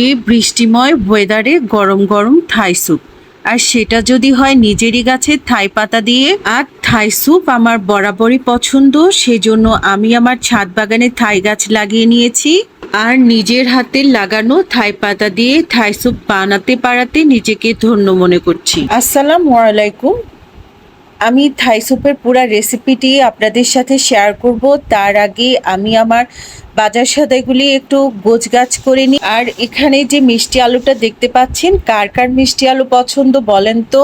এই বৃষ্টিময় ওয়েদারে গরম গরম থাই স্যুপ, আর সেটা যদি হয় নিজেরই গাছের থাই পাতা দিয়ে। আর থাই স্যুপ আমার বরাবরই পছন্দ, সেজন্য আমি আমার ছাদ বাগানে থাই গাছ লাগিয়ে নিয়েছি। আর নিজের হাতের লাগানো থাই পাতা দিয়ে থাই স্যুপ বানাতে পারাতে নিজেকে ধন্য মনে করছি। আসসালামু আলাইকুম। আমি থাই স্যুপের পুরা রেসিপিটি আপনাদের সাথে শেয়ার করব। তার আগে আমি আমার বাজার সদাইগুলি একটু গোছগাছ করে নিই। আর এখানে যে মিষ্টি আলুটা দেখতে পাচ্ছেন, কার কার মিষ্টি আলু পছন্দ বলেন তো।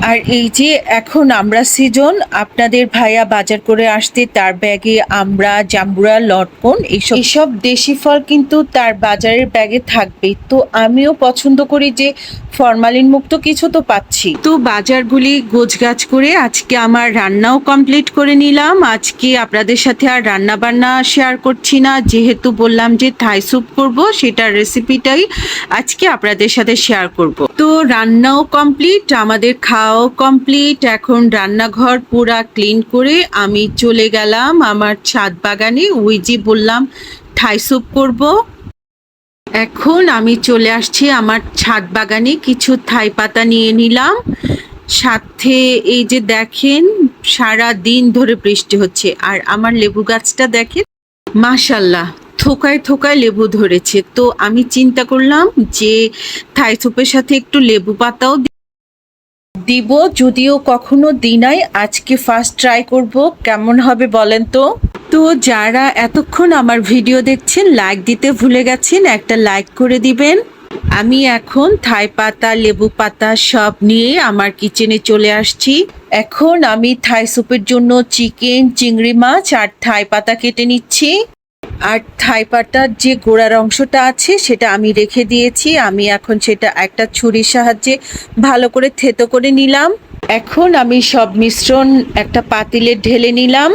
আর এই যে এখন আমরা সিজন, আপনাদের ভাইয়া বাজার করে আসতে তার ব্যাগে আমরা, জাম্বুরা, লটকন এইসব দেশি ফল কিন্তু তার বাজারের ব্যাগে থাকবে। তো আমিও পছন্দ করি যে ফরমালিন মুক্ত কিছু তো পাচ্ছি। তো বাজারগুলি গোছগাছ করে আজকে আমার রান্নাও কমপ্লিট করে নিলাম। আজকে আপনাদের সাথে আর রান্না বান্না শেয়ার করছি না, যেহেতু বললাম যে থাই স্যুপ করব, সেটার রেসিপিটাই আজকে আপনাদের সাথে শেয়ার করব। তো রান্নাও কমপ্লিট, আমাদের খাওয়াও কমপ্লিট। এখন রান্নাঘর পুরা ক্লিন করে আমি চলে গেলাম আমার ছাদ বাগানে। ওই যে বললাম থাই স্যুপ করব। এখন আমি চলে আসছি আমার ছাদ বাগানে, কিছু থাই পাতা নিয়ে নিলাম সাথে। এই যে দেখেন সারা দিন ধরে বৃষ্টি হচ্ছে, আর আমার লেবু গাছটা দেখেন মাশাল্লাহ থোকায় থোকায় লেবু ধরেছে। তো আমি চিন্তা করলাম যে থাই স্যুপের সাথে একটু লেবু পাতাও দিব, যদিও কখনো দিই নাই, আজকে ফার্স্ট ট্রাই করব, কেমন হবে বলেন তো। তো যারা এতক্ষণ আমার ভিডিও দেখছেন, লাইক দিতে ভুলে গেছেন, একটা লাইক করে দিবেন। আমি এখন থাই পাতা, লেবু পাতা সব নিয়ে আমার কিচেনে চলে আসছি। এখন আমি থাই স্যুপের জন্য চিকেন, চিংড়ি মাছ আর থাই পাতা কেটে নিচ্ছি। আর থাই পাতার যে গোড়ার অংশটা আছে সেটা আমি রেখে দিয়েছি। আমি এখন সেটা একটা ছুরির সাহায্যে ভালো করে থেতো করে নিলাম। এখন আমি সব মিশ্রণ একটা পাতিলে ঢেলে নিলাম।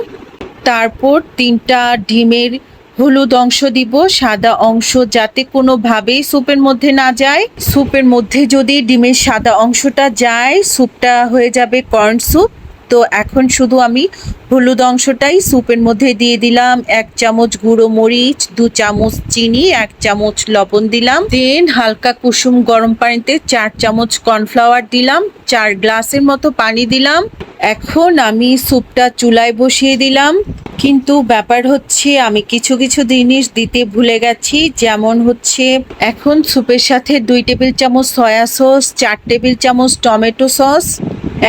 তারপর 3টা ডিমের হলুদ অংশ দিব, সাদা অংশ যাতে কোনোভাবেই স্যুপের মধ্যে না যায়। স্যুপের মধ্যে যদি ডিমের সাদা অংশটা যায়, স্যুপটা হয়ে যাবে কর্ন স্যুপ। তো এখন শুধু আমি হলুদ অংশটাই স্যুপের মধ্যে দিয়ে দিলাম। 1 চামচ গুঁড়ো মরিচ, 2 চামচ চিনি, 1 চামচ লবণ দিলাম। দেন হালকা কুসুম গরম পানিতে 4 চামচ কর্নফ্লাওয়ার দিলাম, 4 গ্লাসের মতো পানি দিলাম। এখন আমি স্যুপটা চুলায় বসিয়ে দিলাম। কিন্তু ব্যাপার হচ্ছে আমি কিছু কিছু জিনিস দিতে ভুলে গেছি, যেমন হচ্ছে এখন স্যুপের সাথে 2 টেবিল চামচ সয়া সস, 4 টেবিল চামচ টমেটো সস,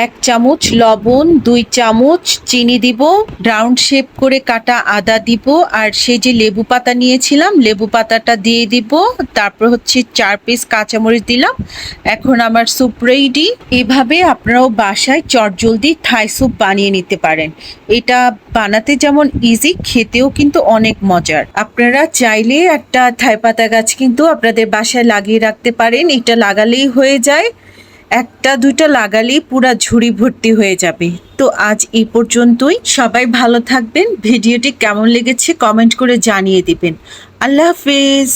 1 চামচ লবণ, 2 চামচ চিনি দিব, রাউন্ড শেপ করে কাটা আদা দিব, আর সেই যে লেবু পাতা নিয়েছিলাম লেবু পাতাটা দিয়ে দিব। তারপর হচ্ছে 4 পিস কাঁচামরিচ দিলাম। এখন আমার স্যুপ রেডি। এভাবে আপনারাও বাসায় চটজলদি থাই স্যুপ বানিয়ে নিতে পারেন। এটা বানাতে যেমন ইজি, খেতেও কিন্তু অনেক মজার। আপনারা চাইলে একটা থাই পাতা গাছ কিন্তু আপনাদের বাসায় লাগিয়ে রাখতে পারেন। এটা লাগালেই হয়ে যায়, 1টা 2টা লাগালেই পুরা ঝুড়ি ভর্তি হয়ে যাবে। তো আজ এই পর্যন্তই, সবাই ভালো থাকবেন। ভিডিওটি কেমন লেগেছে কমেন্ট করে জানিয়ে দিবেন। আল্লাহ হাফেজ।